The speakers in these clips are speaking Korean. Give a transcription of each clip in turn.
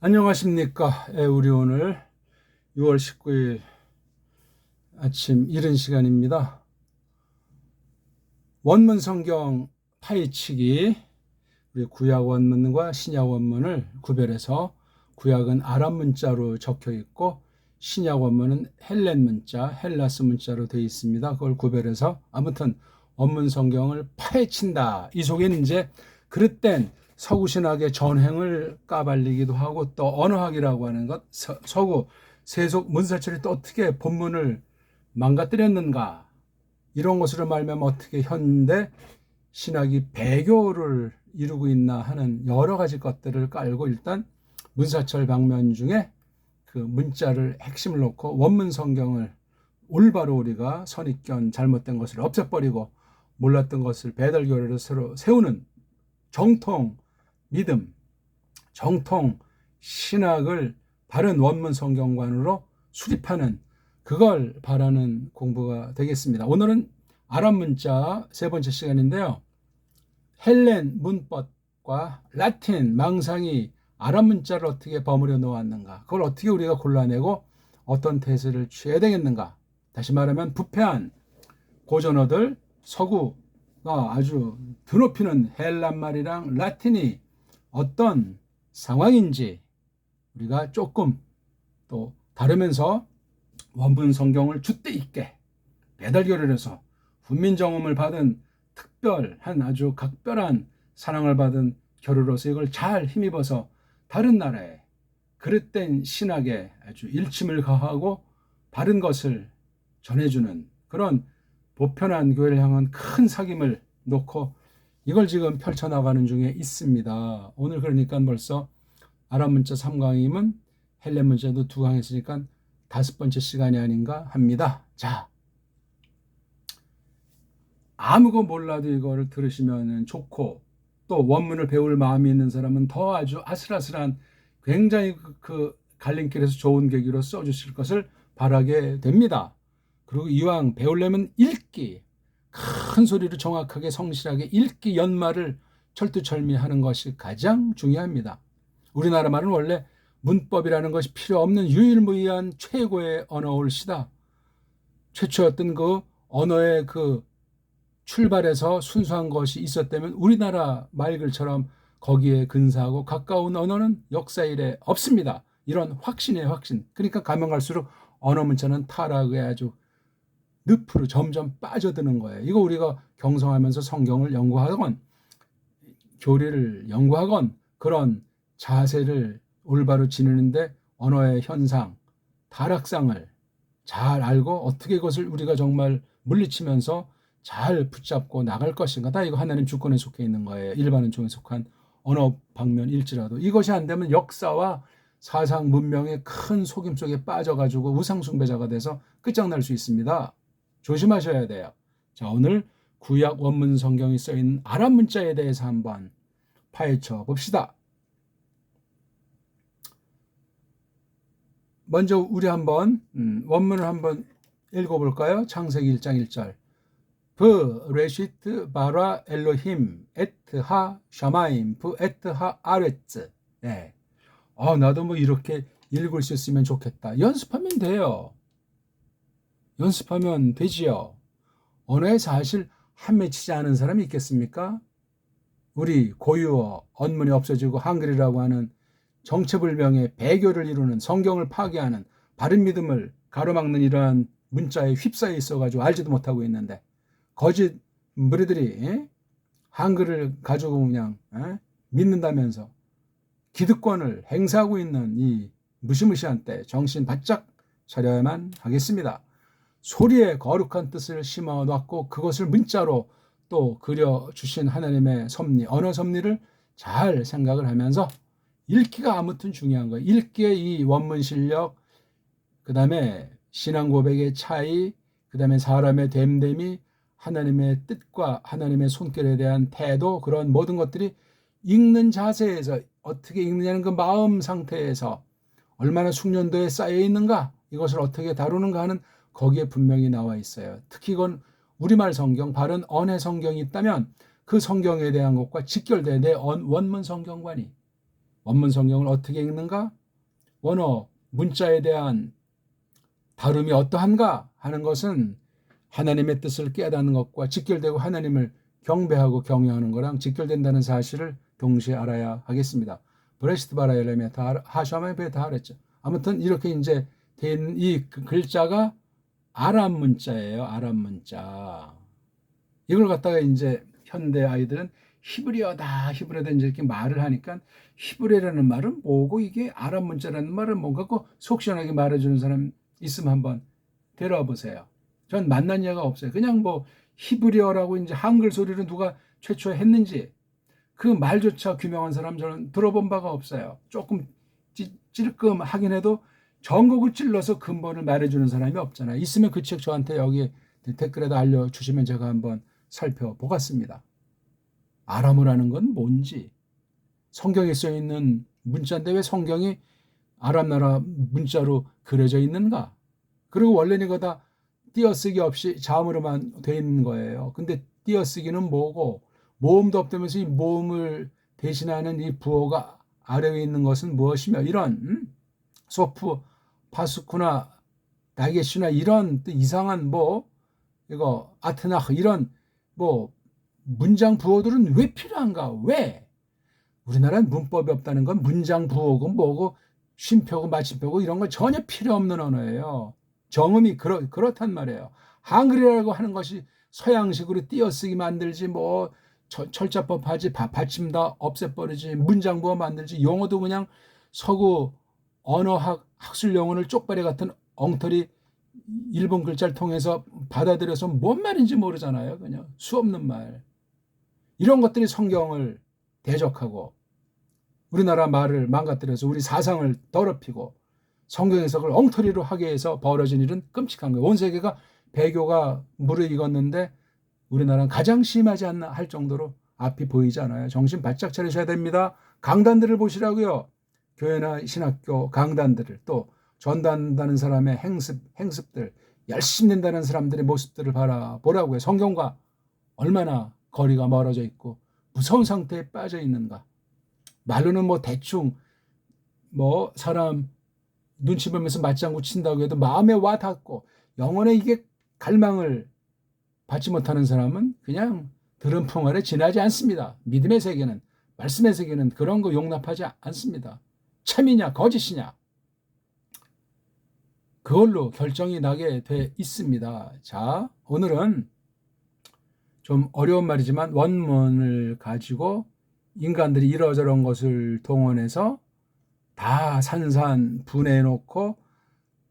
안녕하십니까. 우리 오늘 6월 19일 아침 이른 시간입니다. 원문 성경 파헤치기, 우리 구약 원문과 신약 원문을 구별해서 구약은 아람 문자로 적혀 있고 신약 원문은 헬렌 문자, 헬라스 문자로 되어 있습니다. 그걸 구별해서 아무튼 원문 성경을 파헤친다. 이 속에는 이제 그릇된 서구신학의 전횡을 까발리기도 하고 또 언어학이라고 하는 것, 서구 세속 문사철이 또 어떻게 본문을 망가뜨렸는가, 이런 것으로 말하면 어떻게 현대 신학이 배교를 이루고 있나 하는 여러 가지 것들을 깔고 일단 문사철 방면 중에 그 문자를 핵심을 놓고 원문 성경을 올바로 우리가 선입견 잘못된 것을 없애버리고 몰랐던 것을 배달교리로 새로 세우는 정통 믿음, 정통 신학을 바른 원문 성경관으로 수립하는, 그걸 바라는 공부가 되겠습니다. 오늘은 아랍 문자 세 번째 시간인데요. 헬렌 문법과 라틴 망상이 아랍 문자를 어떻게 버무려 놓았는가, 그걸 어떻게 우리가 골라내고 어떤 태세를 취해야 되겠는가. 다시 말하면 부패한 고전어들 서구가 아주 드높이는 헬란말이랑 라틴이 어떤 상황인지 우리가 조금 또 다루면서 원문 성경을 줏대 있게 배달교를 해서 훈민정음을 받은 특별한 아주 각별한 사랑을 받은 교류로서 이걸 잘 힘입어서 다른 나라에 그릇된 신학에 아주 일침을 가하고 바른 것을 전해주는 그런 보편한 교회를 향한 큰 사김을 놓고 이걸 지금 펼쳐나가는 중에 있습니다. 오늘 그러니까 벌써 아랍 문자 3강이면 헬렌 문자도 2강 했으니까 5번째 시간이 아닌가 합니다. 자, 아무거 몰라도 이거를 들으시면 좋고 또 원문을 배울 마음이 있는 사람은 더 아주 아슬아슬한 굉장히 그 갈림길에서 좋은 계기로 써주실 것을 바라게 됩니다. 그리고 이왕 배우려면 읽기, 큰 소리로 정확하게 성실하게 읽기 연말을 철두철미하는 것이 가장 중요합니다. 우리나라 말은 원래 문법이라는 것이 필요 없는 유일무이한 최고의 언어올시다. 최초였던 그 언어의 그 출발해서 순수한 것이 있었다면 우리나라 말글처럼 거기에 근사하고 가까운 언어는 역사 이래 없습니다. 이런 확신의 확신. 그러니까 가면 갈수록 언어 문자는 타락에 아주 늪으로 점점 빠져드는 거예요. 이거 우리가 경성하면서 성경을 연구하건 교리를 연구하건 그런 자세를 올바로 지니는데 언어의 현상, 타락상을 잘 알고 어떻게 그것을 우리가 정말 물리치면서 잘 붙잡고 나갈 것인가. 다 이거 하나님 주권에 속해 있는 거예요. 일반 은총에 속한 언어 방면일지라도 이것이 안 되면 역사와 사상 문명의 큰 속임 속에 빠져가지고 우상숭배자가 돼서 끝장날 수 있습니다. 조심하셔야 돼요. 자, 오늘 구약 원문 성경이 써있는 아랍 문자에 대해서 한번 파헤쳐 봅시다. 먼저 우리 한번 원문을 한번 읽어볼까요? 창세기 1장 1절. 브레시트 바라 엘로힘 에트하 샤마임 브 에트하 아레츠. 네. 나도 뭐 이렇게 읽을 수 있으면 좋겠다. 연습하면 돼요. 연습하면 되지요. 언어에 사실 한 맺히지 않은 사람이 있겠습니까? 우리 고유어, 언문이 없어지고 한글이라고 하는 정체불명의 배교를 이루는 성경을 파괴하는 바른 믿음을 가로막는 이러한 문자에 휩싸여 있어가지고 알지도 못하고 있는데 거짓 무리들이 한글을 가지고 그냥 믿는다면서 기득권을 행사하고 있는 이 무시무시한 때 정신 바짝 차려야만 하겠습니다. 소리에 거룩한 뜻을 심어놨고 그것을 문자로 또 그려주신 하나님의 섭리, 언어 섭리를 잘 생각을 하면서 읽기가 아무튼 중요한 거예요. 읽기의 이 원문 실력, 그 다음에 신앙 고백의 차이, 그 다음에 사람의 됨됨이, 하나님의 뜻과 하나님의 손길에 대한 태도, 그런 모든 것들이 읽는 자세에서 어떻게 읽느냐는 그 마음 상태에서 얼마나 숙련도에 쌓여 있는가, 이것을 어떻게 다루는가 하는 거기에 분명히 나와 있어요. 특히 이건 우리말 성경, 바른 언해 성경이 있다면 그 성경에 대한 것과 직결돼 내 원문 성경관이 원문 성경을 어떻게 읽는가? 원어, 문자에 대한 다름이 어떠한가 하는 것은 하나님의 뜻을 깨닫는 것과 직결되고 하나님을 경배하고 경외하는 거랑 직결된다는 사실을 동시에 알아야 하겠습니다. 브레시트 바라엘레메 다 하샤마에 베다 그랬죠. 아무튼 이렇게 이제 돼 있는 이 글자가 아람 문자예요. 아람 문자. 이걸 갖다가 이제 현대 아이들은 히브리어다, 히브리어다 이제 이렇게 말을 하니까 히브리어라는 말은 뭐고 이게 아람 문자라는 말은 뭔가 속 시원하게 말해주는 사람 있으면 한번 데려와 보세요. 전 만난 예가 없어요. 그냥 뭐 히브리어라고 이제 한글 소리를 누가 최초에 했는지 그 말조차 규명한 사람 저는 들어본 바가 없어요. 조금 찔끔하긴 해도 전곡을 찔러서 근본을 말해주는 사람이 없잖아요. 있으면 그 책 저한테 여기 댓글에다 알려주시면 제가 한번 살펴보겠습니다. 아람어라는 건 뭔지, 성경에 써있는 문자인데 왜 성경이 아람 나라 문자로 그려져 있는가? 그리고 원래는 이거 다 띄어쓰기 없이 자음으로만 돼 있는 거예요. 근데 띄어쓰기는 뭐고 모음도 없다면서 이 모음을 대신하는 이 부호가 아래에 있는 것은 무엇이며 이런 소프, 파스쿠나, 나게슈나 이런 또 이상한 뭐 이거 아트나흐 이런 뭐 문장 부호들은 왜 필요한가? 왜? 우리나라는 문법이 없다는 건 문장 부호고 뭐고 쉼표고 마침표고 이런 건 전혀 필요 없는 언어예요. 정음이 그렇단 말이에요. 한글이라고 하는 것이 서양식으로 띄어쓰기 만들지 뭐 철자법 하지 받침 다 없애버리지 문장 부호 만들지 영어도 그냥 서구 언어학 학술 용어를 쪽발이 같은 엉터리 일본 글자를 통해서 받아들여서 뭔 말인지 모르잖아요. 그냥 수없는 말. 이런 것들이 성경을 대적하고 우리나라 말을 망가뜨려서 우리 사상을 더럽히고 성경 해석을 엉터리로 하게 해서 벌어진 일은 끔찍한 거예요. 온 세계가 배교가 무르익었는데 우리나라는 가장 심하지 않나 할 정도로 앞이 보이지 않아요. 정신 바짝 차리셔야 됩니다. 강단들을 보시라고요. 교회나 신학교 강단들을 또 전도한다는 사람의 행습들 열심히 낸다는 사람들의 모습들을 바라보라고요. 성경과 얼마나 거리가 멀어져 있고 무서운 상태에 빠져 있는가. 말로는 뭐 대충 뭐 사람 눈치 보면서 맞장구 친다고 해도 마음에 와 닿고 영혼에 이게 갈망을 받지 못하는 사람은 그냥 들은 풍월에 지나지 않습니다. 믿음의 세계는 말씀의 세계는 그런 거 용납하지 않습니다. 참이냐 거짓이냐 그걸로 결정이 나게 돼 있습니다. 자, 오늘은 좀 어려운 말이지만 원문을 가지고 인간들이 이러저런 것을 동원해서 다 산산분해해놓고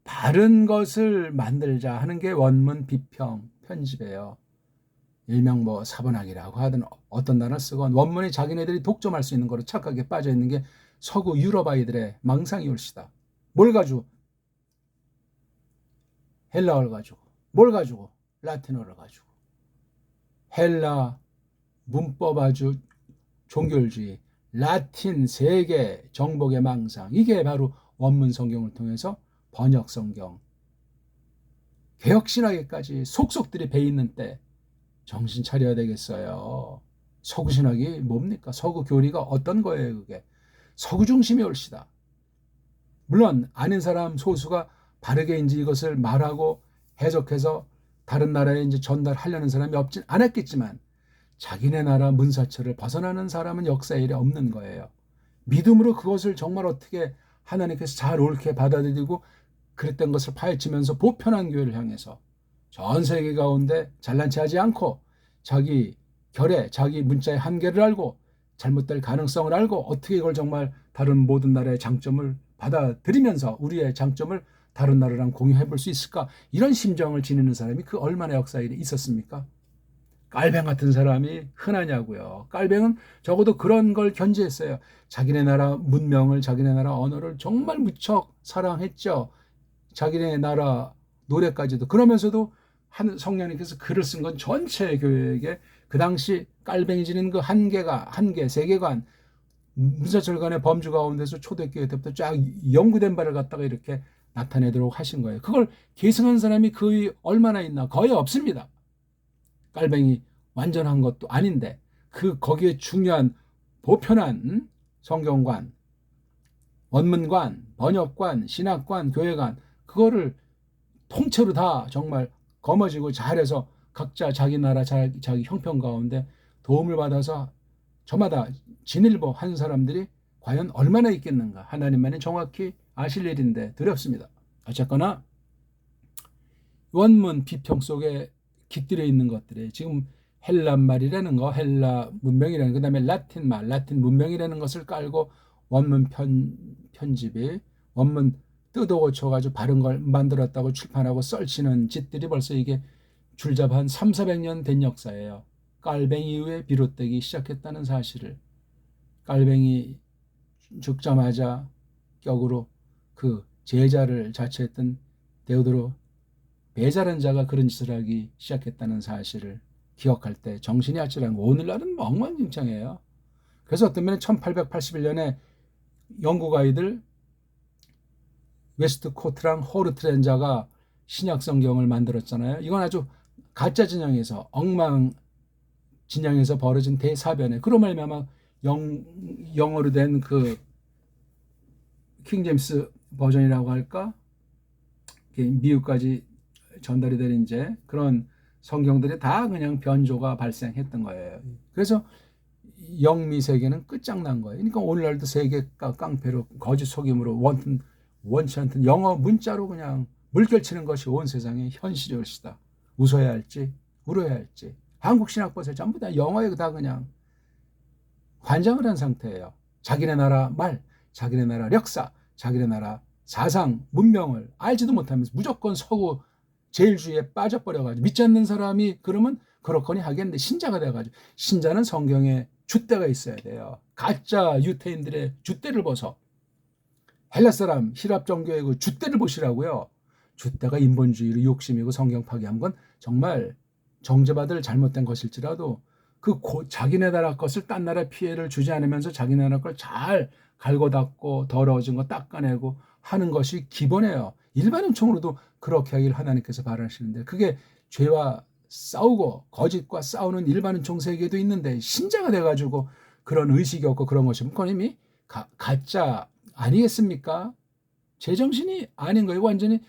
바른 것을 만들자 하는 게 원문 비평 편집이에요. 일명 뭐 사본학이라고 하든 어떤 단어를 쓰건 원문이 자기네들이 독점할 수 있는 거로 착각에 빠져 있는 게 서구 유럽 아이들의 망상이 올시다. 뭘 가지고? 헬라어를 가지고. 뭘 가지고? 라틴어를 가지고. 헬라 문법 아주 종교주의, 라틴 세계 정복의 망상 이게 바로 원문 성경을 통해서 번역 성경 개혁신학에까지 속속들이 배 있는 때 정신 차려야 되겠어요. 서구 신학이 뭡니까? 서구 교리가 어떤 거예요? 그게 서구 중심이 옳시다. 물론 아는 사람 소수가 바르게 이제 이것을 말하고 해석해서 다른 나라에 이제 전달하려는 사람이 없진 않았겠지만 자기네 나라 문사철을 벗어나는 사람은 역사에 일에 없는 거예요. 믿음으로 그것을 정말 어떻게 하나님께서 잘 옳게 받아들이고 그랬던 것을 파헤치면서 보편한 교회를 향해서 전 세계 가운데 잘난 체 하지 않고 자기 결에 자기 문자의 한계를 알고 잘못될 가능성을 알고 어떻게 이걸 정말 다른 모든 나라의 장점을 받아들이면서 우리의 장점을 다른 나라랑 공유해 볼 수 있을까? 이런 심정을 지니는 사람이 그 얼마나 역사에 있었습니까? 깔뱅 같은 사람이 흔하냐고요. 깔뱅은 적어도 그런 걸 견지했어요. 자기네 나라 문명을 자기네 나라 언어를 정말 무척 사랑했죠. 자기네 나라 노래까지도. 그러면서도 한 성령님께서 글을 쓴 건 전체 교회에게 그 당시 깔뱅이 지닌 그 한계 세계관 문사철간의 범주 가운데서 초대교회 때부터 쫙 연구된 바를 갖다가 이렇게 나타내도록 하신 거예요. 그걸 계승한 사람이 거의 얼마나 있나? 거의 없습니다. 깔뱅이 완전한 것도 아닌데 거기에 중요한 보편한 성경관 원문관, 번역관, 신학관, 교회관 그거를 통째로 다 정말 거머쥐고 잘해서 각자 자기 나라 자기 형편 가운데 도움을 받아서 저마다 진일보 한 사람들이 과연 얼마나 있겠는가. 하나님만이 정확히 아실 일인데 두렵습니다. 어쨌거나 원문 비평 속에 깃들여 있는 것들이 지금 헬라 말이라는 거, 헬라 문명이라는 거, 그다음에 라틴 말, 라틴 문명이라는 것을 깔고 원문 편집이 원문 뜯어 고쳐가지고 바른 걸 만들었다고 출판하고 썰치는 짓들이 벌써 이게 줄잡아 한 300~400년 된 역사예요. 깔뱅이 이후에 비롯되기 시작했다는 사실을 깔뱅이 죽자마자 격으로 그 제자를 자처했던 데오도로 배자란 자가 그런 짓을 하기 시작했다는 사실을 기억할 때 정신이 아찔한 거. 오늘날은 엉망진창이에요. 그래서 어떤 면에 1881년에 영국 아이들 웨스트코트랑 호르트란 자가 신약 성경을 만들었잖아요. 이건 아주 가짜 진영에서 엉망 진영에서 벌어진 대사변에 그로 말미암아 영어로 된 그 킹제임스 버전이라고 할까? 미국까지 전달이 된 이제 그런 성경들이 다 그냥 변조가 발생했던 거예요. 그래서 영미 세계는 끝장난 거예요. 그러니까 오늘날도 세계가 깡패로 거짓 속임으로 원치 않던 영어 문자로 그냥 물결치는 것이 온 세상의 현실이 올시다. 웃어야 할지 울어야 할지 한국 신학버스 전부 다 영어에 다 그냥 관장을 한 상태예요. 자기네 나라 말, 자기네 나라 역사, 자기네 나라 사상, 문명을 알지도 못하면서 무조건 서구 제일주의에 빠져버려가지고 믿지 않는 사람이 그러면 그렇거니 하겠는데 신자가 돼가지고 신자는 성경에 줏대가 있어야 돼요. 가짜 유태인들의 줏대를 벗어 헬라 사람 히랍 종교의 그 줏대를 보시라고요. 줏대가 인본주의로 욕심이고 성경 파괴한 건 정말 정죄받을 잘못된 것일지라도 그 자기네 나라 것을 딴 나라 피해를 주지 않으면서 자기네 나라 걸 잘 갈고 닦고 더러워진 거 닦아내고 하는 것이 기본이에요. 일반 은총으로도 그렇게 하길 하나님께서 바라시는데 그게 죄와 싸우고 거짓과 싸우는 일반 은총 세계도 있는데 신자가 돼가지고 그런 의식이 없고 그런 것이 그건 이미 가짜 아니겠습니까? 제정신이 아닌 거예요. 완전히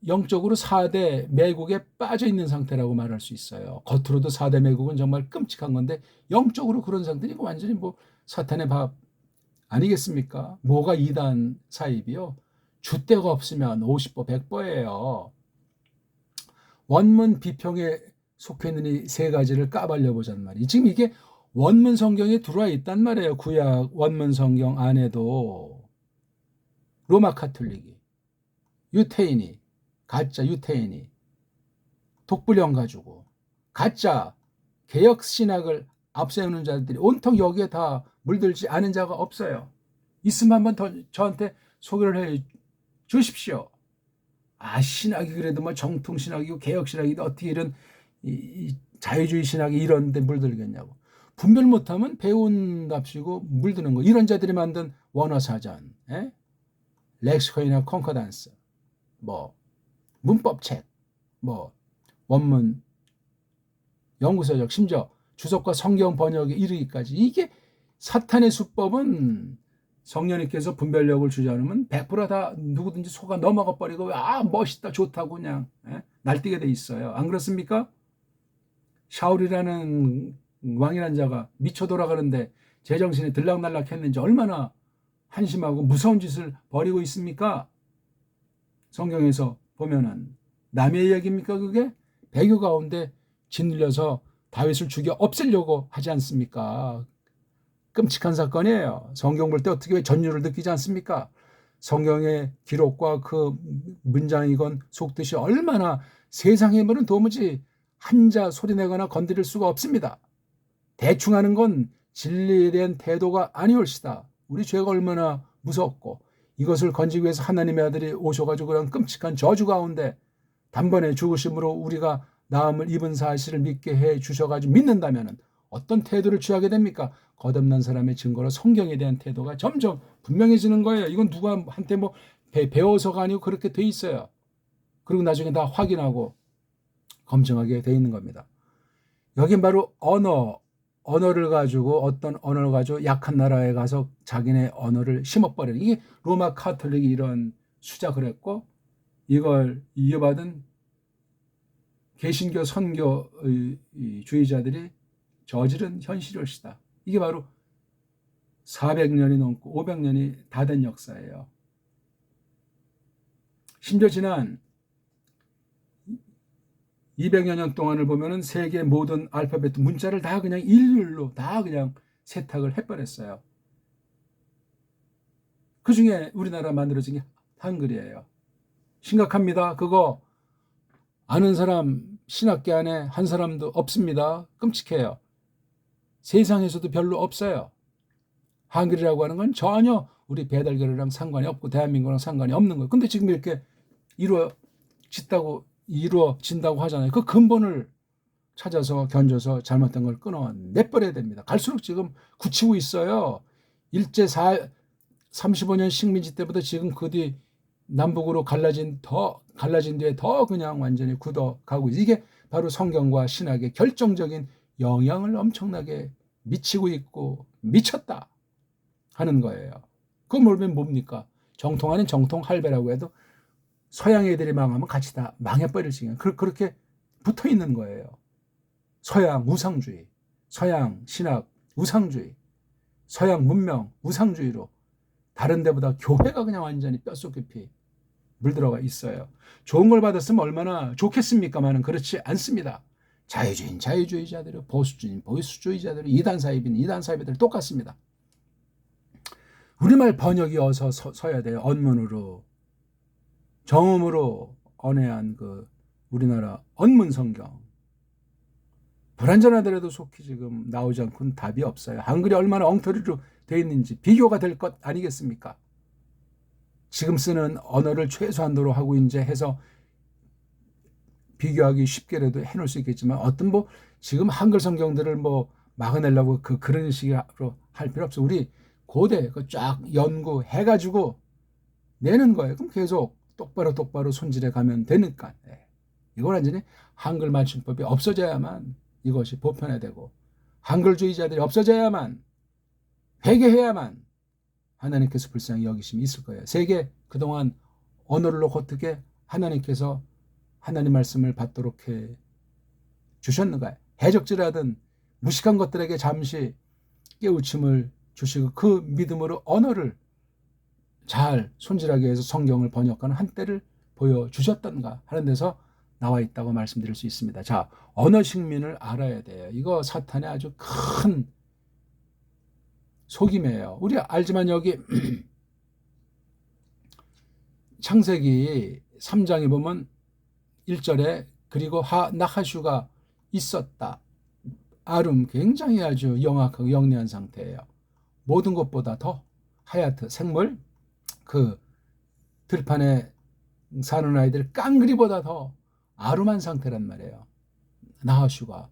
영적으로 4대 매국에 빠져 있는 상태라고 말할 수 있어요. 겉으로도 4대 매국은 정말 끔찍한 건데 영적으로 그런 상태니까 완전히 뭐 사탄의 밥 아니겠습니까? 뭐가 이단 사입이요? 줏대가 없으면 50보 100보예요. 원문 비평에 속해 있는 이 세 가지를 까발려 보자는 말이에요. 지금 이게 원문 성경에 들어와 있단 말이에요. 구약 원문 성경 안에도 로마 카톨릭이 유태인이 가짜 유태인이 독불령 가지고 가짜 개혁 신학을 앞세우는 자들이 온통 여기에 다 물들지 않은 자가 없어요. 있으면 한번 더 저한테 소개를 해 주십시오. 아, 신학이 그래도 뭐 정통 신학이고 개혁 신학이고 어떻게 이런 이 자유주의 신학이 이런 데 물들겠냐고. 분별 못하면 배운답시고 물드는 거. 이런 자들이 만든 원어사전, 렉시코이나 콩커던스, 뭐 문법책, 뭐 원문 연구서적 심지어 주석과 성경 번역에 이르기까지 이게 사탄의 수법은 성령님께서 분별력을 주지 않으면 100%다 누구든지 속아 넘어가 버리고 아 멋있다 좋다고 그냥 날뛰게 돼 있어요. 안 그렇습니까? 샤울이라는 왕이라는 자가 미쳐 돌아가는데 제정신이 들락날락 했는지 얼마나 한심하고 무서운 짓을 벌이고 있습니까? 성경에서 보면은 남의 이야기입니까 그게? 배교 가운데 짓눌려서 다윗을 죽여 없애려고 하지 않습니까? 끔찍한 사건이에요. 성경 볼 때 어떻게 전율을 느끼지 않습니까? 성경의 기록과 그 문장이건 속뜻이 얼마나 세상의 말은 도무지 한자 소리내거나 건드릴 수가 없습니다. 대충 하는 건 진리에 대한 태도가 아니올시다. 우리 죄가 얼마나 무섭고 이것을 건지기 위해서 하나님의 아들이 오셔가지고 그런 끔찍한 저주 가운데 단번에 죽으심으로 우리가 나음을 입은 사실을 믿게 해 주셔가지고 믿는다면 어떤 태도를 취하게 됩니까? 거듭난 사람의 증거로 성경에 대한 태도가 점점 분명해지는 거예요. 이건 누구한테 뭐 배워서가 아니고 그렇게 돼 있어요. 그리고 나중에 다 확인하고 검증하게 돼 있는 겁니다. 여긴 바로 언어 언어를 가지고 어떤 언어를 가지고 약한 나라에 가서 자기네 언어를 심어버리는 이게 로마 카톨릭이 이런 수작을 했고 이걸 이어받은 개신교 선교주의자들이 저지른 현실이었다. 이게 바로 400년이 넘고 500년이 다 된 역사예요. 심지어 지난 200여 년 동안을 보면은 세계 모든 알파벳 문자를 다 그냥 일률로 다 그냥 세탁을 해버렸어요. 그 중에 우리나라 만들어진 게 한글이에요. 심각합니다. 그거 아는 사람 신학계 안에 한 사람도 없습니다. 끔찍해요. 세상에서도 별로 없어요. 한글이라고 하는 건 전혀 우리 배달결이랑 상관이 없고 대한민국이랑 상관이 없는 거예요. 근데 지금 이렇게 이루어진다고 하잖아요. 그 근본을 찾아서 견줘서 잘못된 걸 끊어내버려야 됩니다. 갈수록 지금 굳히고 있어요. 일제 35년 식민지 때부터 지금 그 뒤 남북으로 갈라진 뒤에 더 그냥 완전히 굳어가고 있어요. 이게 바로 성경과 신학의 결정적인 영향을 엄청나게 미치고 있고 미쳤다 하는 거예요. 그거 모르면 뭡니까? 정통 아닌 정통 할배라고 해도 서양 애들이 망하면 같이 다 망해버릴 지경 그렇게 붙어 있는 거예요. 서양 우상주의, 서양 신학 우상주의, 서양 문명 우상주의로 다른 데보다 교회가 그냥 완전히 뼛속 깊이 물들어가 있어요. 좋은 걸 받았으면 얼마나 좋겠습니까만은 그렇지 않습니다. 자유주의인 자유주의자들이, 보수주의인 보수주의자들이, 이단 사입인 이단 사입자들이 똑같습니다. 우리말 번역이 어서 서야 돼요. 언문으로 정음으로 언해한 그 우리나라 언문 성경. 불완전하더라도 속히 지금 나오지 않고는 답이 없어요. 한글이 얼마나 엉터리로 되어 있는지 비교가 될 것 아니겠습니까? 지금 쓰는 언어를 최소한도로 하고 이제 해서 비교하기 쉽게라도 해놓을 수 있겠지만 어떤 뭐 지금 한글 성경들을 뭐 막아내려고 그런 식으로 할 필요 없어. 우리 고대 그 쫙 연구해가지고 내는 거예요. 그럼 계속 똑바로 손질해 가면 되니까. 이건 완전히 한글 맞춤법이 없어져야만 이것이 보편화되고 한글주의자들이 없어져야만 회개해야만 하나님께서 불쌍히 여기심이 있을 거예요. 세계 그동안 언어를 놓고 어떻게 하나님께서 하나님 말씀을 받도록 해 주셨는가? 해적질하던 무식한 것들에게 잠시 깨우침을 주시고 그 믿음으로 언어를 잘 손질하기 위해서 성경을 번역하는 한때를 보여주셨던가 하는 데서 나와 있다고 말씀드릴 수 있습니다. 자, 언어 식민을 알아야 돼요. 이거 사탄의 아주 큰 속임이에요. 우리 알지만 여기 창세기 3장에 보면 1절에 그리고 나하슈가 있었다. 아름 굉장히 아주 영악하고 영리한 상태예요. 모든 것보다 더 하얗트 생물 그 들판에 사는 아이들 깡그리보다 더 아름한 상태란 말이에요. 나하슈가.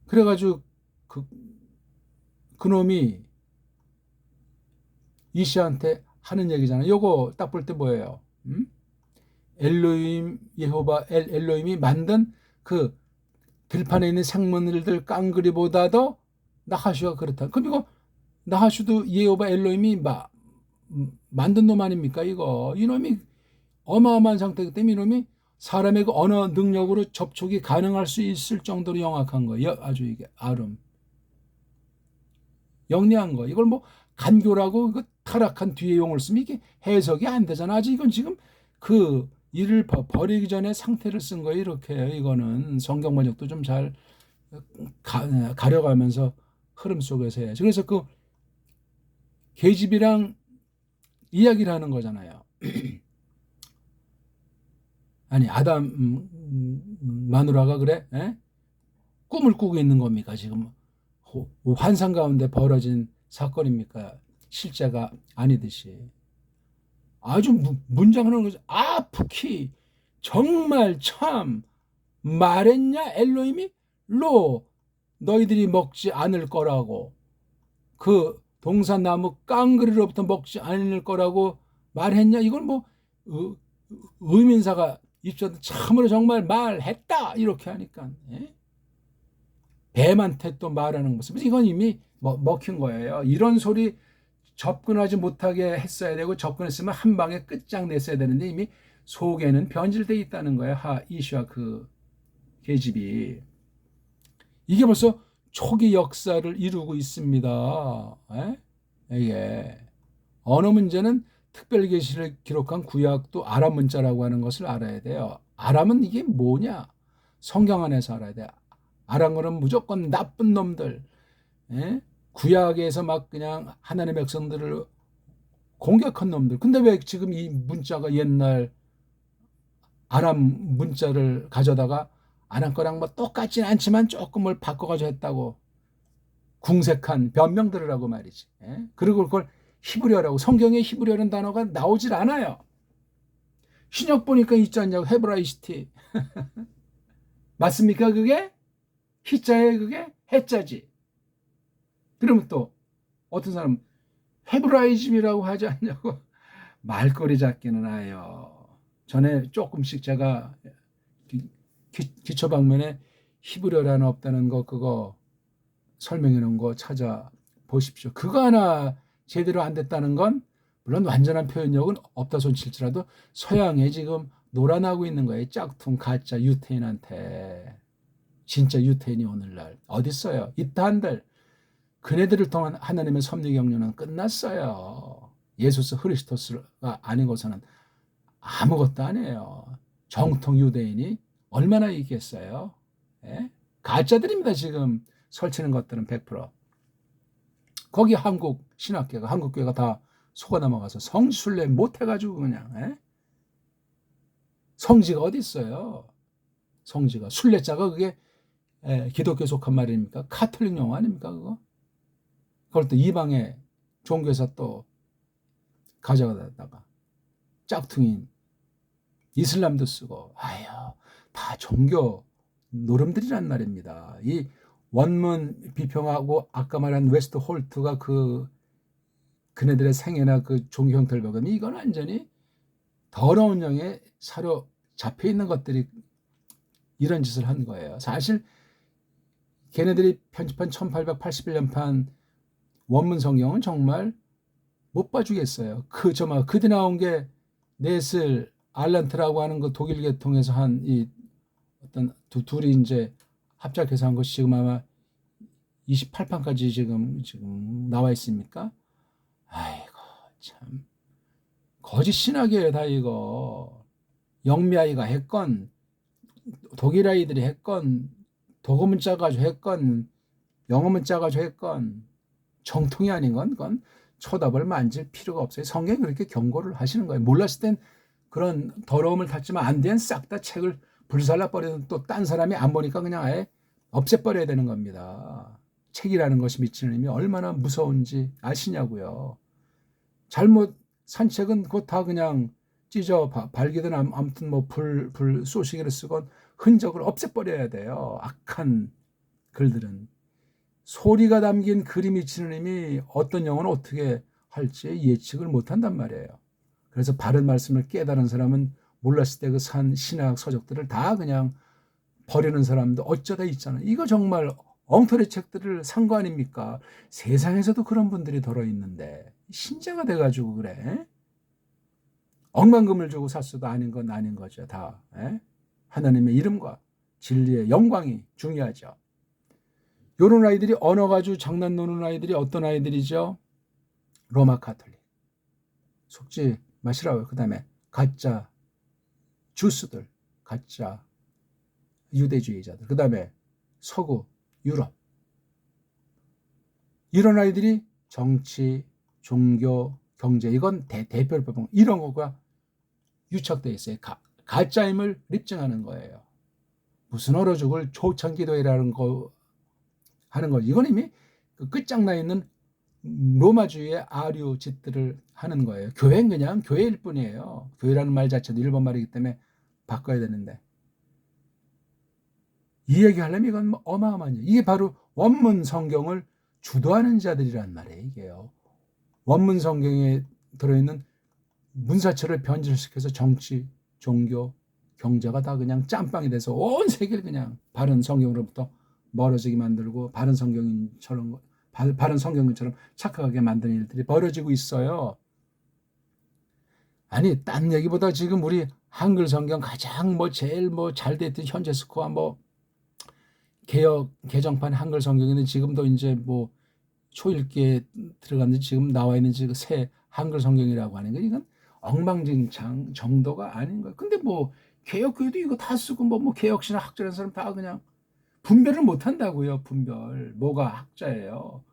그래가지고 그놈이 이시한테 하는 얘기잖아요. 요거 딱 볼 때 뭐예요? 엘로힘 예호바 엘로힘이 만든 그 들판에 있는 생물들 깡그리보다도 나하슈가 그렇다. 그럼 이거 나하슈도 예호바 엘로힘이 만든 놈 아닙니까? 이놈이 어마어마한 상태이기 때문에 이놈이 사람의 그 언어 능력으로 접촉이 가능할 수 있을 정도로 영악한 거예요. 아주 이게 아름 영리한 거. 이걸 뭐 간교라고 그 타락한 뒤에 용을 쓰면 이게 해석이 안 되잖아. 아직 이건 지금 그 일을 버리기 전에 상태를 쓴 거예요. 이렇게 이거는 성경 번역도 좀 잘 가려가면서 흐름 속에서 해야지. 그래서 그 계집이랑 이야기를 하는 거잖아요. 아니 아담 마누라가 그래? 꿈을 꾸고 있는 겁니까? 지금 환상 가운데 벌어진 사건입니까? 실제가 아니듯이. 아주 문장하는 거죠. 푸키 정말 참 말했냐 엘로힘이 너희들이 먹지 않을 거라고 그 동산나무 깡그리로부터 먹지 않을 거라고 말했냐? 이건 뭐 의민사가 입장도 참으로 정말 말했다 이렇게 하니까 뱀한테 또 말하는 모습, 이건 이미 먹힌 거예요. 이런 소리 접근하지 못하게 했어야 되고, 접근했으면 한 방에 끝장냈어야 되는데 이미 속에는 변질돼 있다는 거예요. 이슈와 그 계집이. 이게 벌써 초기 역사를 이루고 있습니다. 이게 언어 문제는 특별 계시를 기록한 구약도 아람 문자라고 하는 것을 알아야 돼요. 아람은 이게 뭐냐? 성경 안에서 알아야 돼요. 아람은 무조건 나쁜 놈들. 구약에서 막 그냥 하나님의 백성들을 공격한 놈들. 근데 왜 지금 이 문자가 옛날 아람 문자를 가져다가 아람 거랑 뭐 똑같진 않지만 조금을 바꿔가지고 했다고 궁색한 변명들을 하고 말이지. 그리고 그걸 히브리어라고, 성경에 히브리어라는 단어가 나오질 않아요. 신약 보니까 있지 않냐고, 헤브라이스티. 맞습니까 그게? 히자에 그게? 해자지. 그러면 또 어떤 사람 헤브라이즘이라고 하지 않냐고 말꼬리 잡기는 해요. 전에 조금씩 제가 기초 방면에 히브리어라는 없다는 거 그거 설명해 놓은 거 찾아보십시오. 그거 하나 제대로 안 됐다는 건 물론 완전한 표현력은 없다 손칠지라도 서양에 지금 놀아나고 있는 거예요. 짝퉁 가짜 유태인한테. 진짜 유태인이 오늘날 어디 있어요? 있다 한들 그네들을 통한 하나님의 섭리 경륜은 끝났어요. 예수스 그리스도스가 아니고서는 아무것도 아니에요. 정통 유대인이 얼마나 있겠어요? 가짜들입니다. 지금 설치는 것들은 100%. 거기 한국 신학교가, 한국교회가 다 속아 넘어가서 성지순례 못해가지고 그냥 성지가 어디 있어요? 성지가 순례자가 그게 기독교 속한 말입니까? 카톨릭 용어 아닙니까 그거? 그걸 또 이방의 종교에서 또 가져다가 짝퉁인 이슬람도 쓰고, 다 종교 노름들이란 말입니다. 이 원문 비평하고 아까 말한 웨스트 홀트가 그네들의 생애나 그 종교 형태를 보면 이건 완전히 더러운 영에 사로잡혀 있는 것들이 이런 짓을 한 거예요. 사실 걔네들이 편집한 1881년판 원문 성경은 정말 못 봐주겠어요. 그뒤 나온 게 넷을 알란트라고 하는 그 독일 계통에서 한 이 어떤 둘이 이제 합작해서 한 것이 지금 아마 28판까지 지금 나와 있습니까? 아이고 참 거짓 신학이에요 다 이거. 영미아이가 했건 독일 아이들이 했건 독어 문자 가지고 했건 영어 문자 가지고 했건 정통이 아닌 건 그건 초답을 만질 필요가 없어요. 성경이 그렇게 경고를 하시는 거예요. 몰랐을 땐 그런 더러움을 탔지만 안 되면 싹 다 책을 불살라 버리는, 또 딴 사람이 안 보니까 그냥 아예 없애버려야 되는 겁니다. 책이라는 것이 미치는 힘이 얼마나 무서운지 아시냐고요. 잘못 산 책은 그거 다 그냥 찢어 발기든 아무튼 뭐 불 쏘시개를 쓰건 흔적을 없애버려야 돼요. 악한 글들은. 소리가 담긴 글이 미치는 힘이 어떤 영혼은 어떻게 할지 예측을 못한단 말이에요. 그래서 바른 말씀을 깨달은 사람은 몰랐을 때 그 산 신학 서적들을 다 그냥 버리는 사람도 어쩌다 있잖아요. 이거 정말 엉터리 책들을 산 거 아닙니까? 세상에서도 그런 분들이 덜어 있는데 신자가 돼가지고 그래? 억만금을 주고 샀어도 아닌 건 아닌 거죠. 다 하나님의 이름과 진리의 영광이 중요하죠. 요런 아이들이 언어 가지고 장난 노는 아이들이 어떤 아이들이죠? 로마 카톨릭. 속지 마시라고요. 그 다음에 가짜 주스들, 가짜 유대주의자들, 그 다음에 서구 유럽. 이런 아이들이 정치, 종교, 경제, 이건 대표법 이런 거가 유착되어 있어요. 가짜임을 입증하는 거예요. 무슨 얼어죽을 초창기도회라는 거 하는 거, 이건 이미 그 끝장나 있는 로마주의의 아류 짓들을 하는 거예요. 교회는 그냥 교회일 뿐이에요. 교회라는 말 자체도 일본 말이기 때문에 바꿔야 되는데, 이 얘기 하려면 이건 어마어마한 일. 이게 바로 원문 성경을 주도하는 자들이란 말이에요. 이게요. 원문 성경에 들어있는 문사체를 변질시켜서 정치, 종교, 경제가 다 그냥 짬빵이 돼서 온 세계를 그냥 바른 성경으로부터 멀어지게 만들고 바른 성경인처럼 착각하게 만드는 일들이 벌어지고 있어요. 아니, 딴 얘기보다 지금 우리 한글 성경 가장 제일 잘 됐던 현재 스코어 개역 개정판 한글 성경인데 지금도 이제 초읽기에 들어갔는데 지금 나와 있는 지금 새 한글 성경이라고 하는 거 이건 엉망진창 정도가 아닌 거예요. 근데 개혁교회도 이거 다 쓰고 개혁신학 학자라는 사람 다 그냥 분별을 못 한다고요. 분별. 뭐가 학자예요.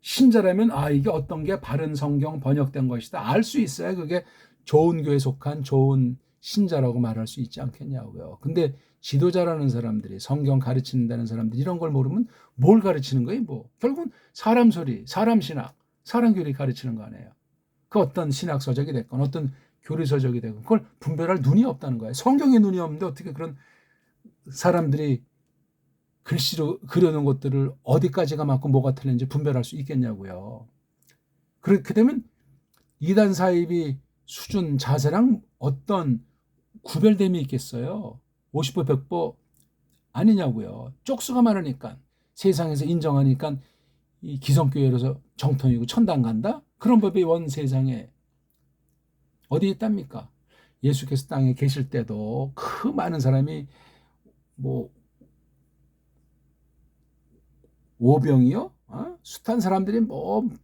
신자라면 이게 어떤 게 바른 성경 번역된 것이다. 알 수 있어야 그게 좋은 교회에 속한 좋은 신자라고 말할 수 있지 않겠냐고요. 근데 지도자라는 사람들이 성경 가르친다는 사람들이 이런 걸 모르면 뭘 가르치는 거예요? 결국은 사람 소리, 사람 신학, 사람 교리 가르치는 거 아니에요. 그 어떤 신학 서적이 됐건 어떤 교리 서적이 됐건 그걸 분별할 눈이 없다는 거예요. 성경에 눈이 없는데 어떻게 그런 사람들이 글씨로 그려놓은 것들을 어디까지가 맞고 뭐가 틀린지 분별할 수 있겠냐고요. 그렇게 되면 이단 사입이 수준 자세랑 어떤 구별됨이 있겠어요. 50보 100보 아니냐고요. 쪽수가 많으니까 세상에서 인정하니까 이 기성교회로서 정통이고 천당 간다? 그런 법이 원 세상에 어디 있답니까? 예수께서 땅에 계실 때도 그 많은 사람이 오병이요? 숱한 사람들이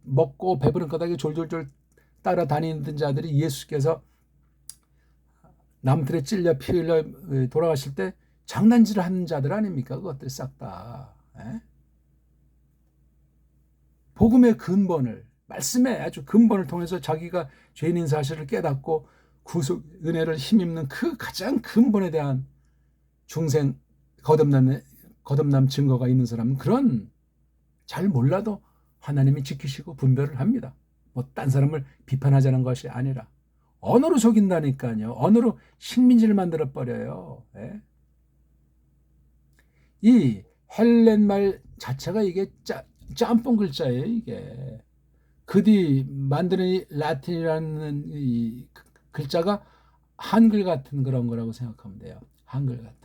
먹고 배부른 까닭에 졸졸졸 따라다니는 자들이 예수께서 남들에 찔려 피 흘려 돌아가실 때 장난질을 하는 자들 아닙니까? 그것들 싹 다. 복음의 근본을, 말씀의 아주 근본을 통해서 자기가 죄인인 사실을 깨닫고 구속 은혜를 힘입는 그 가장 근본에 대한 중생 거듭남 증거가 있는 사람은 그런 잘 몰라도 하나님이 지키시고 분별을 합니다. 딴 사람을 비판하자는 것이 아니라 언어로 속인다니까요. 언어로 식민지를 만들어 버려요. 이 헬렌 말 자체가 이게 짬뽕 글자예요. 이게 그 뒤 만드는 이 라틴이라는 이 글자가 한글 같은 그런 거라고 생각하면 돼요. 한글 같은.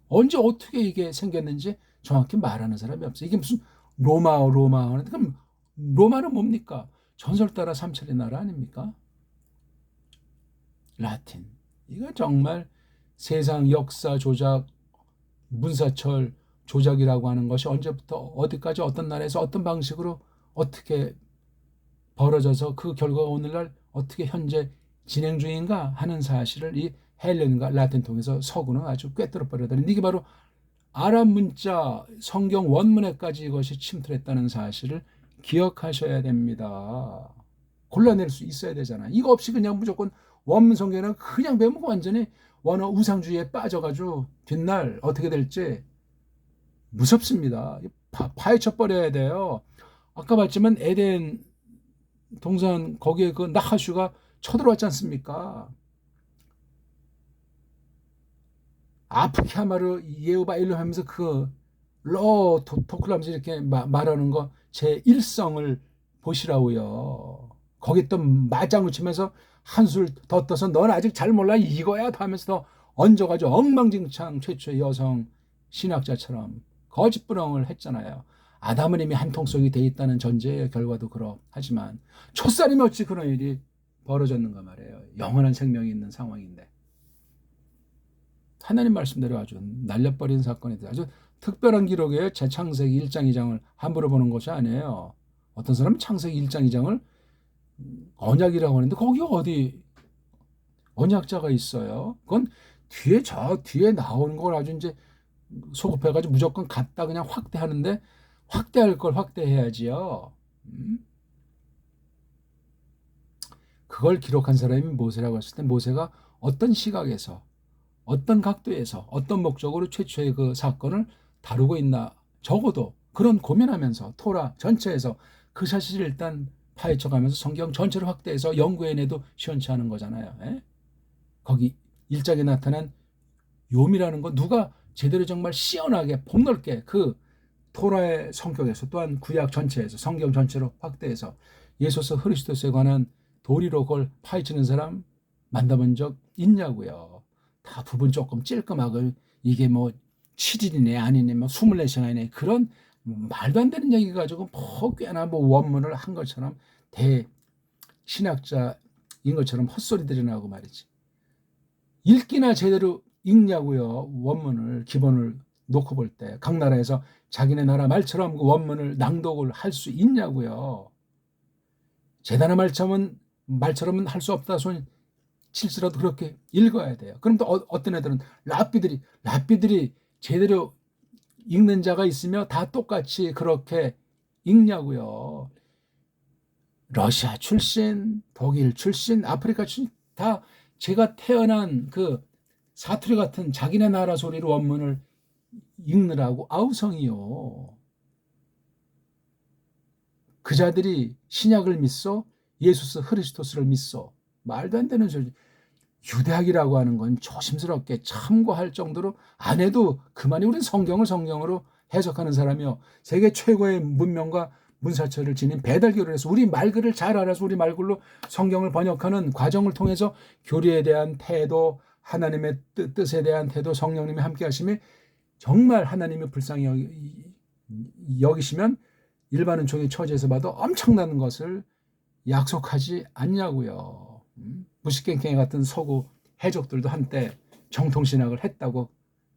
언제 어떻게 이게 생겼는지 정확히 말하는 사람이 없어요. 이게 무슨 로마어. 그럼 로마는 뭡니까? 전설 따라 삼천리 나라 아닙니까? 라틴. 이거 정말 세상 역사 조작, 문사철 조작이라고 하는 것이 언제부터 어디까지 어떤 나라에서 어떤 방식으로 어떻게 벌어져서 그 결과가 오늘날 어떻게 현재 진행 중인가 하는 사실을 이 헬렌과 라틴 통해서 서구는 아주 꿰뚫어 버려다니 이게 바로 아랍 문자 성경 원문에까지 이것이 침투했다는 사실을 기억하셔야 됩니다. 골라낼 수 있어야 되잖아. 이거 없이 그냥 무조건 원문 성경은 그냥 배우면 완전히 원어 우상주의에 빠져가지고 뒷날 어떻게 될지 무섭습니다. 파헤쳐 버려야 돼요. 아까 봤지만 에덴 동산 거기에 그 나하슈가 쳐들어왔지 않습니까? 아프키아마르 예우바일로 하면서 토클하면서 이렇게 말하는 거 제 일성을 보시라고요. 거기 또 맞장구 치면서 한술 더 떠서 넌 아직 잘 몰라 이거야 하면서 더 얹어가지고 엉망진창 최초의 여성 신학자처럼 거짓부렁을 했잖아요. 아담은 이미 한 통속이 돼 있다는 전제의 결과도 그러하지만 촛살이면 어찌 그런 일이 벌어졌는가 말이에요. 영원한 생명이 있는 상황인데 하나님 말씀대로 아주 날려버린 사건이 아주 특별한 기록이에요. 제 창세기 1장 2장을 함부로 보는 것이 아니에요. 어떤 사람은 창세기 1장 2장을 언약이라고 하는데 거기 어디 언약자가 있어요? 그건 저 뒤에 나오는 걸 아주 이제 소급해가지고 무조건 갖다 그냥 확대하는데 확대할 걸 확대해야지요. 그걸 기록한 사람이 모세라고 했을 때 모세가 어떤 시각에서 어떤 각도에서 어떤 목적으로 최초의 그 사건을 다루고 있나 적어도 그런 고민하면서 토라 전체에서 그 사실을 일단 파헤쳐가면서 성경 전체를 확대해서 연구해내도 시원치 않은 거잖아요. 거기 일장에 나타난 요미라는 거 누가 제대로 정말 시원하게 폭넓게 그 토라의 성격에서 또한 구약 전체에서 성경 전체로 확대해서 예수서 그리스도에 관한 도리로 그걸 파헤치는 사람 만나본 적 있냐고요. 다 부분 조금 찔끔하고 이게 7일이네 아니네 뭐 24시간이네 그런 말도 안 되는 얘기 가지고 뭐 꽤나 뭐 원문을 한 것처럼 대신학자인 것처럼 헛소리들이 나오고 말이지. 읽기나 제대로 읽냐고요. 원문을 기본을 놓고 볼 때 각 나라에서 자기네 나라 말처럼 그 원문을 낭독을 할 수 있냐고요. 제 나라 말처럼은 할 수 없다 손 칠수라도 그렇게 읽어야 돼요. 그럼 또 어떤 애들은 랍비들이 제대로 읽는 자가 있으며 다 똑같이 그렇게 읽냐고요. 러시아 출신, 독일 출신, 아프리카 출신 다 제가 태어난 그 사투리 같은 자기네 나라 소리로 원문을 읽느라고 아우성이요. 그 자들이 신약을 믿소? 예수스 흐리스토스를 믿소? 말도 안 되는 소리. 유대학이라고 하는 건 조심스럽게 참고할 정도로 안 해도 그만이 우리는 성경으로 해석하는 사람이요. 세계 최고의 문명과 문사철을 지닌 배달교를 해서 우리 말글을 잘 알아서 우리 말글로 성경을 번역하는 과정을 통해서 교리에 대한 태도, 하나님의 뜻에 대한 태도, 성령님이 함께 하심이 정말 하나님이 불쌍히 여기시면 일반 은총의 처지에서 봐도 엄청난 것을 약속하지 않냐고요. 무식갱갱이 같은 서구 해적들도 한때 정통신학을 했다고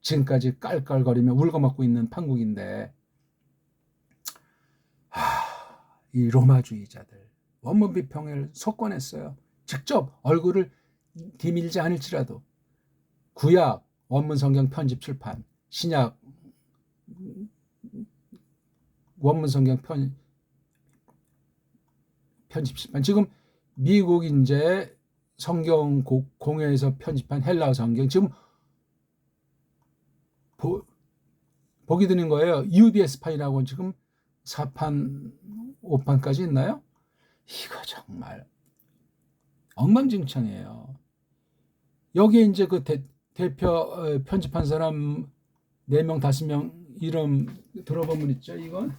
지금까지 깔깔거리며 울고먹고 있는 판국인데 이 로마주의자들 원문 비평을 속권했어요. 직접 얼굴을 디밀지 않을지라도 구약 원문 성경 편집 출판, 신약 원문 성경 편집 출판. 지금 미국 이제 성경 공회에서 편집한 헬라어 성경 지금 보기 드는 거예요. UBS판이라고 지금 4판, 5판까지 있나요? 이거 정말 엉망진창이에요. 여기에 이제 그 대표 편집한 사람 4명, 5명 이름 들어보면 있죠, 이건?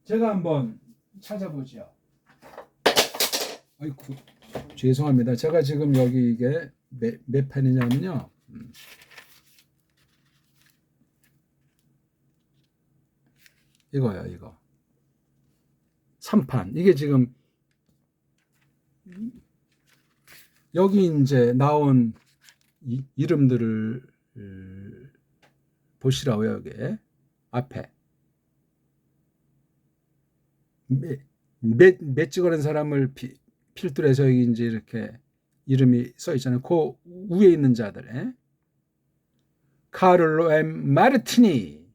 제가 한번 찾아보죠. 아이고, 죄송합니다. 제가 지금 여기 이게 몇 판이냐면요. 이거요, 이거. 3판. 이게 지금 여기 이제 나온 이름들을 보시라고요, 여기 앞에. 몇 찍어낸 사람을 필두로 해서 여기 이제 이렇게 이름이 써 있잖아요. 그 위에 있는 자들. 카를로 M. 마르티니.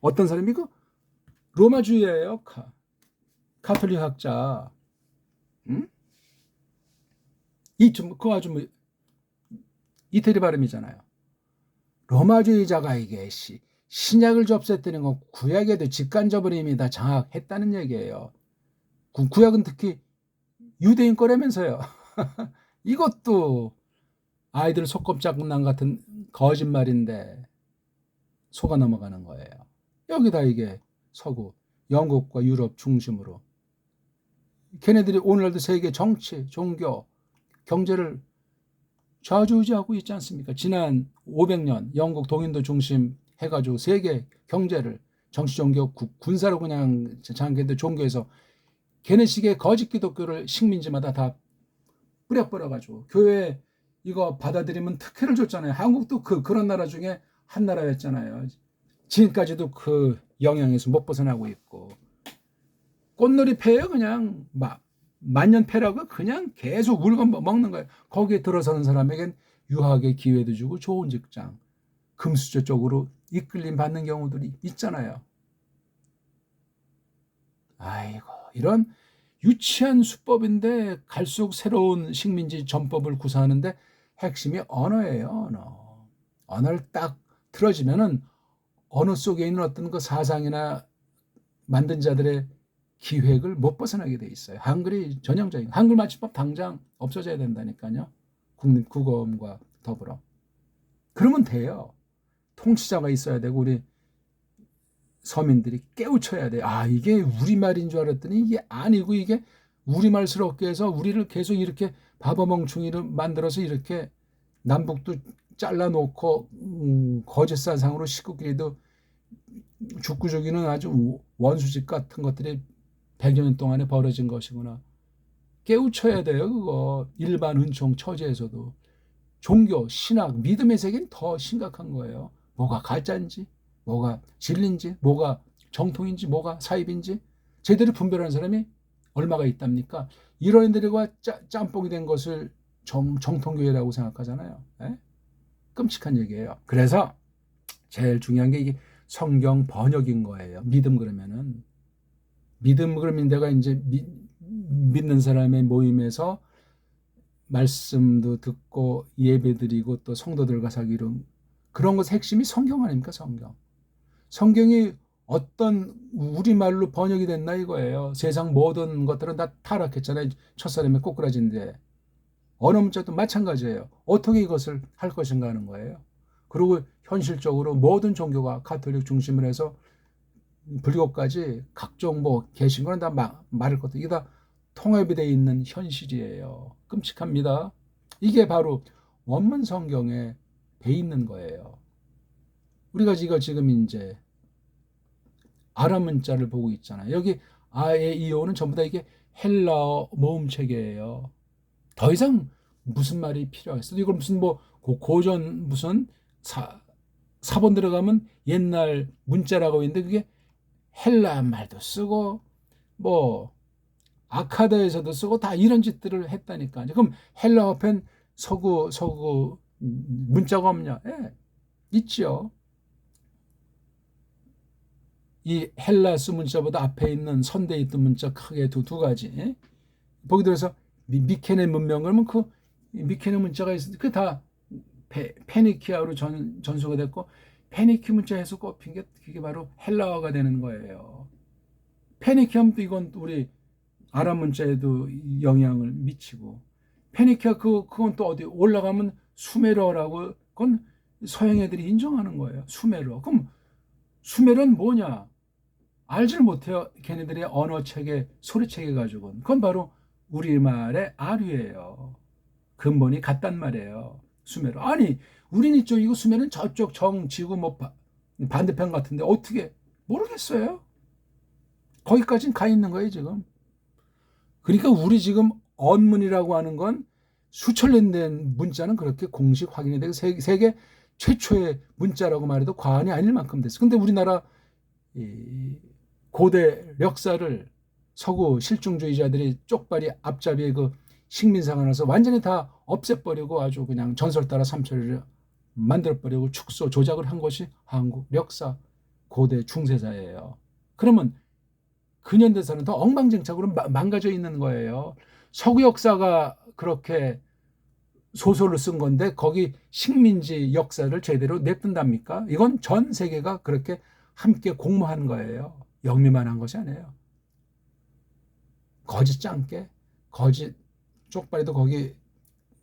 어떤 사람이고? 로마주의예요. 가톨릭 학자. 그거 아주 뭐 이태리 발음이잖아요. 로마주의자가 이게 신약을 접수했다는 건 구약에도 직간접으로입니다. 장악했다는 얘기예요. 구약은 특히 유대인 거라면서요. 이것도 아이들 속꼼짝난 같은 거짓말인데 속아 넘어가는 거예요. 여기다 이게 서구 영국과 유럽 중심으로 걔네들이 오늘날도 세계 정치, 종교, 경제를 좌지우지하고 있지 않습니까? 지난 500년 영국 동인도 중심 해가지고 세계 경제를 정치, 종교, 군사로 그냥 장기도 종교에서 걔네식의 거짓 기독교를 식민지마다 다 뿌려버려가지고 교회 이거 받아들이면 특혜를 줬잖아요. 한국도 그런 나라 중에 한 나라였잖아요. 지금까지도 그 영향에서 못 벗어나고 있고 꽃놀이 패예요. 그냥 만년패라고 그냥 계속 울고 먹는 거예요. 거기에 들어서는 사람에겐 유학의 기회도 주고 좋은 직장, 금수저 쪽으로 이끌림 받는 경우들이 있잖아요. 아이고 이런 유치한 수법인데 갈수록 새로운 식민지 전법을 구사하는데 핵심이 언어예요. 언어를 딱 틀어지면은 언어 속에 있는 어떤 그 사상이나 만든 자들의 기획을 못 벗어나게 돼 있어요. 한글이 전형적인 한글 맞춤법 당장 없어져야 된다니까요. 국립국어원과 더불어. 그러면 돼요. 통치자가 있어야 되고 우리 서민들이 깨우쳐야 돼. 이게 우리말인 줄 알았더니 이게 아니고 이게 우리말스럽게 해서 우리를 계속 이렇게 바보멍충이를 만들어서 이렇게 남북도 잘라놓고 거짓사상으로 식구끼리도 죽고 죽이는 아주 원수짓 같은 것들이 100여 년 동안에 벌어진 것이구나. 깨우쳐야 돼요. 그거 일반 은총 처제에서도. 종교, 신학, 믿음의 세계는 더 심각한 거예요. 뭐가 가짜인지, 뭐가 진리인지, 뭐가 정통인지, 뭐가 사입인지 제대로 분별하는 사람이 얼마가 있답니까? 이런 애들과 짬뽕이 된 것을 정통교회라고 생각하잖아요. 에? 끔찍한 얘기예요. 그래서 제일 중요한 게 이게 성경 번역인 거예요. 믿음 그러면은. 믿음 그러면 내가 이제 믿는 사람의 모임에서 말씀도 듣고 예배드리고 또 성도들과 사귀는 그런 것의 핵심이 성경 아닙니까? 성경이 어떤 우리말로 번역이 됐나 이거예요. 세상 모든 것들은 다 타락했잖아요. 첫사람의 꼬꾸라진데 언어 문자도 마찬가지예요. 어떻게 이것을 할 것인가 하는 거예요. 그리고 현실적으로 모든 종교가 가톨릭 중심으로 해서 불교까지 각종 뭐 개신교는 다 말할 것도 이게 다 통합이 되어 있는 현실이에요. 끔찍합니다. 이게 바로 원문 성경에 돼 있는 거예요. 우리가 이거 지금 이제 아랍 문자를 보고 있잖아요. 여기 아에 이오는 전부 다 이게 헬라어 모음체계예요. 더 이상 무슨 말이 필요하겠어요? 이걸 무슨 뭐 고전 무슨 사본 들어가면 옛날 문자라고 있는데 그게 헬라 말도 쓰고 뭐 아카드에서도 쓰고 다 이런 짓들을 했다니까요. 그럼 헬라어펜 서구 문자가 없냐? 예, 있죠. 이 헬라스 문자보다 앞에 있는 선대에 있던 문자 크게 두 가지. 예? 보기 들어서 미케네 문명 그러면 그 미케네 문자가 있는데 그 다 페니키아로 전수가 됐고 페니키 문자에서 꼽힌 게 그게 바로 헬라어가 되는 거예요. 페니키아면 또 이건 우리 아랍 문자에도 영향을 미치고 페니키아 그건 또 어디 올라가면 수메르어라고 그건 서양 애들이 인정하는 거예요. 수메르어. 그럼 수메르는 뭐냐? 알지를 못해요. 걔네들의 언어 체계, 소리 체계 가지고는. 그건 바로 우리말의 아류예요. 근본이 같단 말이에요. 수메르. 아니, 우리는 이쪽이고 수메르는 저쪽 지구 뭐 반대편 같은데 어떻게 모르겠어요. 거기까지는 가 있는 거예요, 지금. 그러니까 우리 지금 언문이라고 하는 건 수천 년 된 문자는 그렇게 공식 확인이 되고 세계 최초의 문자라고 말해도 과언이 아닐 만큼 됐어요. 근데 우리나라 고대 역사를 서구 실증주의자들이 쪽발이 앞잡이에 그 식민상을 해서 완전히 다 없애버리고 아주 그냥 전설 따라 삼천리를 만들어버리고 축소 조작을 한 것이 한국 역사 고대 중세사예요. 그러면 근현대사는 더 엉망진창으로 망가져 있는 거예요. 서구 역사가 그렇게 소설을 쓴 건데 거기 식민지 역사를 제대로 냅둔답니까? 이건 전 세계가 그렇게 함께 공모한 거예요. 영미만 한 것이 아니에요. 거짓 짱깨, 거짓 쪽발이도 거기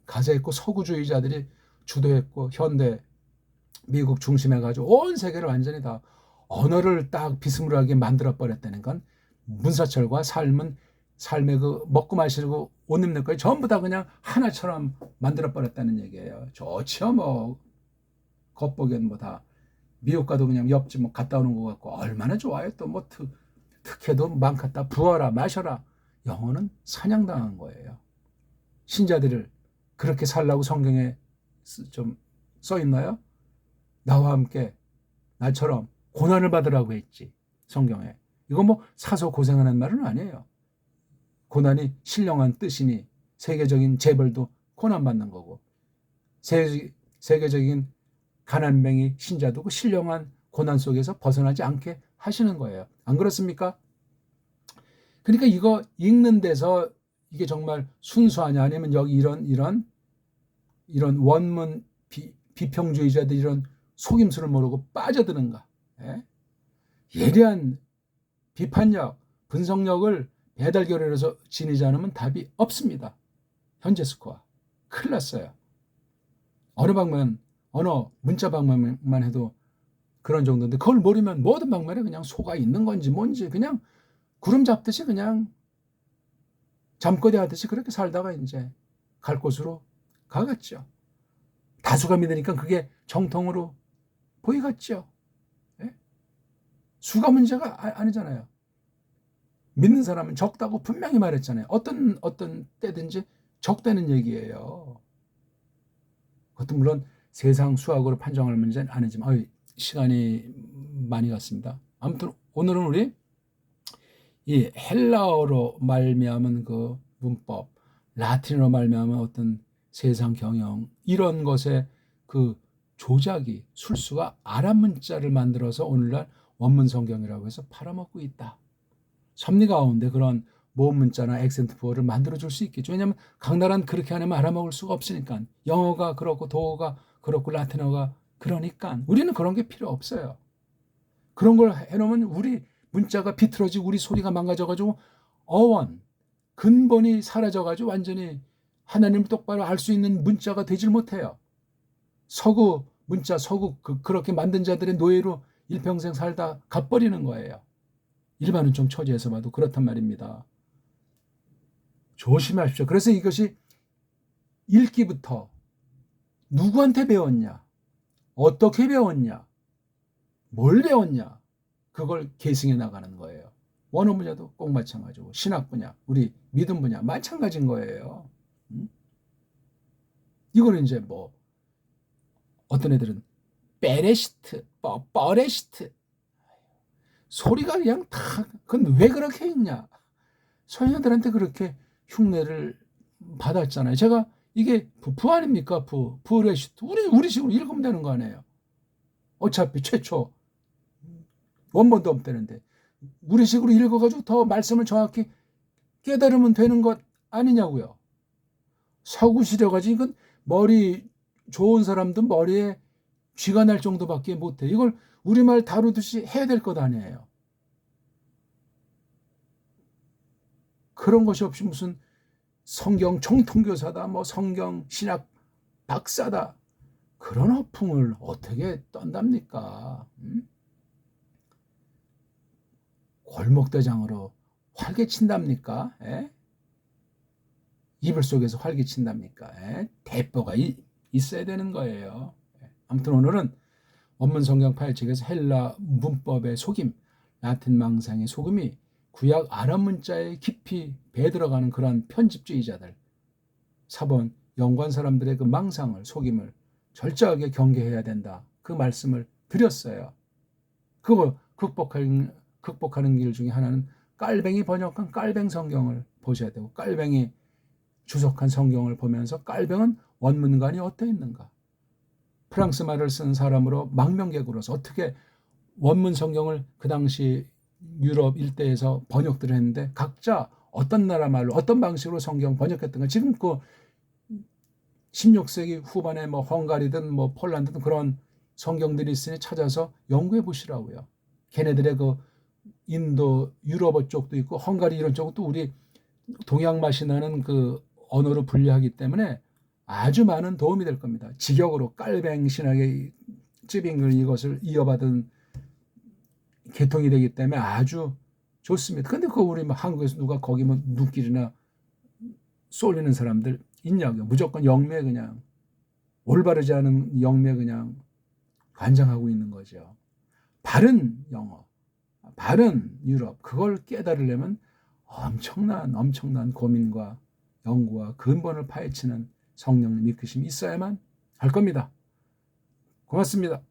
가서 있고 서구주의자들이 주도했고 현대 미국 중심해가지고 온 세계를 완전히 다 언어를 딱 비스무리하게 만들어 버렸다는 건 문사철과 삶의 그 먹고 마시고 옷 입는 거에 전부 다 그냥 하나처럼 만들어 버렸다는 얘기예요. 좋죠, 뭐 겉보기엔 뭐 다 미국 가도 그냥 옆집 뭐 갔다 오는 것 같고 얼마나 좋아요. 또 뭐 특혜도 많겠다. 부어라 마셔라. 영어는 사냥당한 거예요. 신자들을 그렇게 살라고 성경에 좀 써 있나요? 나와 함께 나처럼 고난을 받으라고 했지 성경에. 이거 뭐 사서 고생하는 말은 아니에요. 고난이 신령한 뜻이니 세계적인 재벌도 고난받는 거고 세계적인 가난뱅이 신자도 그 신령한 고난 속에서 벗어나지 않게 하시는 거예요. 안 그렇습니까? 그러니까 이거 읽는 데서 이게 정말 순수하냐 아니면 여기 이런 원문 비평주의자들 이런 속임수를 모르고 빠져드는가. 예? 예리한 비판력, 분석력을 배달결여해서 지니지 않으면 답이 없습니다. 현재 스코어. 큰일 났어요. 어느 문자 방법만 해도 그런 정도인데 그걸 모르면 모든 방법에 그냥 속아 있는 건지 뭔지 그냥 구름 잡듯이 그냥 잠꼬대 하듯이 그렇게 살다가 이제 갈 곳으로 가겠죠. 다수가 믿으니까 그게 정통으로 보이겠죠. 예? 수가 문제가 아니잖아요. 믿는 사람은 적다고 분명히 말했잖아요. 어떤 때든지 적다는 얘기예요. 그것도 물론 세상 수학으로 판정할 문제는 아니지만 시간이 많이 갔습니다. 아무튼 오늘은 우리 이 헬라어로 말미암은 그 문법, 라틴어로 말미암은 어떤 세상 경영, 이런 것에 그 조작이, 술수가 아랍 문자를 만들어서 오늘날 원문 성경이라고 해서 팔아먹고 있다. 섭리 가운데 그런 모음 문자나 액센트 부호를 만들어줄 수 있겠죠. 왜냐하면 각 나라는 그렇게 안 하면 알아먹을 수가 없으니까. 영어가 그렇고 도어가 그렇고 라틴어가 그러니까 우리는 그런 게 필요 없어요. 그런 걸 해놓으면 우리 문자가 비틀어지고 우리 소리가 망가져가지고 어원, 근본이 사라져가지고 완전히 하나님을 똑바로 알 수 있는 문자가 되질 못해요. 서구 문자, 그렇게 만든 자들의 노예로 일평생 살다 갚버리는 거예요. 일반은총 처지에서 봐도 그렇단 말입니다. 조심하십시오. 그래서 이것이 읽기부터 누구한테 배웠냐, 어떻게 배웠냐, 뭘 배웠냐, 그걸 계승해 나가는 거예요. 원어 분야도 꼭 마찬가지고 신학 분야, 우리 믿음 분야 마찬가지인 거예요. 이거는 이제 뭐 어떤 애들은 베레시트, 뻐레시트 소리가 그냥 다 그건 왜 그렇게 했냐. 소녀들한테 그렇게 흉내를 받았잖아요. 제가 이게 부 아닙니까? 부레시트. 우리 식으로 읽으면 되는 거 아니에요. 어차피 최초 원본도 없다는데 우리 식으로 읽어가지고 더 말씀을 정확히 깨달으면 되는 것 아니냐고요. 서구시려가지고 이건 머리 좋은 사람도 머리에 쥐가 날 정도밖에 못해. 이걸 우리말 다루듯이 해야 될 것 아니에요. 그런 것이 없이 무슨 성경 정통교사다, 뭐 성경 신학 박사다, 그런 허풍을 어떻게 떤답니까? 골목대장으로 활개친답니까? 이불 속에서 활개친답니까? 대포가 있어야 되는 거예요. 아무튼 오늘은 원문 성경 파일책에서 헬라 문법의 속임, 라틴 망상의 속음이 구약 아랍 문자에 깊이 배 들어가는 그런 편집주의자들, 사본 영관 사람들의 그 망상을, 속임을 철저하게 경계해야 된다. 그 말씀을 드렸어요. 그걸 극복하는 길 중에 하나는 깔뱅이 번역한 깔뱅 성경을 보셔야 되고, 깔뱅이 주석한 성경을 보면서 깔뱅은 원문관이 어떠 있는가, 프랑스 말을 쓴 사람으로 망명객으로서 어떻게 원문 성경을 그 당시 유럽 일대에서 번역들을 했는데 각자 어떤 나라 말로 어떤 방식으로 성경 번역했던가. 지금 그 16세기 후반에 뭐 헝가리든 뭐 폴란드든 그런 성경들이 있으니 찾아서 연구해 보시라고요. 걔네들의 그 인도 유럽어 쪽도 있고 헝가리 이런 쪽도 우리 동양 맛이 나는 그 언어로 분류하기 때문에 아주 많은 도움이 될 겁니다. 직역으로 깔뱅 신학의 쯔빙글 이것을 이어받은 개통이 되기 때문에 아주 좋습니다. 근데 그 우리 한국에서 누가 거기 뭐 눈길이나 쏠리는 사람들 있냐고요. 무조건 영매 그냥 올바르지 않은 영매 그냥 관장하고 있는 거죠. 바른 영어, 바른 유럽, 그걸 깨달으려면 엄청난 고민과 연구와 근본을 파헤치는 성령님 이끄심이 있어야만 할 겁니다. 고맙습니다.